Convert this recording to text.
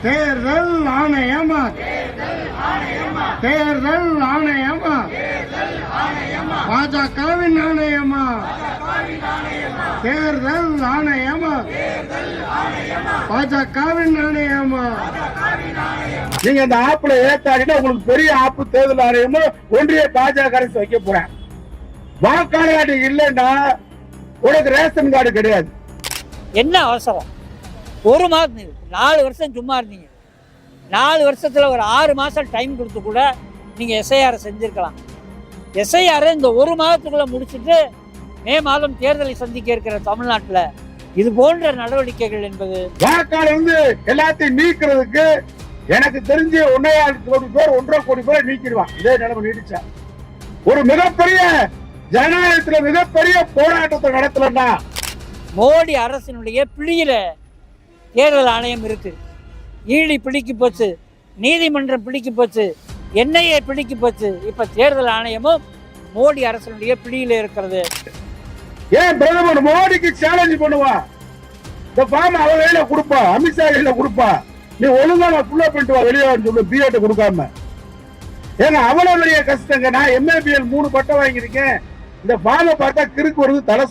தேர்தல் ஆணையமா தேர்தல் ஆணையமா பாஜகவின் ஆணையமா தேர்தல் ஆணையமா பாஜகவின் ஆணையமா. நீங்க இந்த ஆப்புல ஏத்தாடினா உங்களுக்கு பெரிய ஆப்பு தேர்தல் ஆணையமும் ஒன்றிய பாஜக அரசு வைக்க போறேன். வாக்காளர் கார்டு இல்லைன்னா உனக்கு ரேஷன் கார்டு கிடையாது. என்ன அவசரம்? ஒரு மாதம் 4 வருஷம் சும்மா இருந்தீங்க. 4 வருஷத்துல ஒரு 6 மாசம் டைம் கொடுத்து கூட நீங்க எஸ்ஐஆர் செஞ்சிருக்கலாம். எஸ்ஐஆர் இந்த 1 மாதத்துக்குள்ள முடிச்சுட்டு மே மாதம் தேர்தலை சந்திக்க இருக்கிற தமிழ்நாட்டில் இது போன்ற நடவடிக்கைகள் என்பது வாக்காளர் எல்லாத்தையும் நீக்கிறதுக்கு எனக்கு தெரிஞ்சு 1.5 கோடி பேர் 1.5 கோடி பேர் நீக்கிடுவான். இதே நிலைமை நீடிச்சா ஒரு மிகப்பெரிய ஜனநாயகத்துல மிகப்பெரிய போராட்டத்தை நடத்தலன்னா மோடி அரசினுடைய பிடியில தேர்தல் ஆணையம் இருக்கு. ஈடி பிடிக்கு போச்சு, நீதிமன்றம் பிடிக்கு போச்சு, என்ஐஏ பிடிக்கு போச்சு. இப்ப தேர்தல் ஆணையமும் மோடி அரசினுடைய பிடியில இருக்கிறது. ஏன் பிரதமர் மோடிக்கு சேலஞ்ச் பண்ணுவா? இந்த ஃபார்ம் அவ கையில கொடுப்பா, அமித்ஷா கையில கொடுப்பா. நீ ஒழுங்கா நான் ஃபுல்லா பண்ணிட்டு வா வெளியே சொல்லு, பிஎட் கொடுக்காம. ஏங்க அவ்வளவு பெரிய கஷ்டங்க. நான் MABL 3 பட்டம் வாங்கியிருக்கேன். இந்த ஃபார்மை பார்த்தா கிறுக்கு வருது, தலை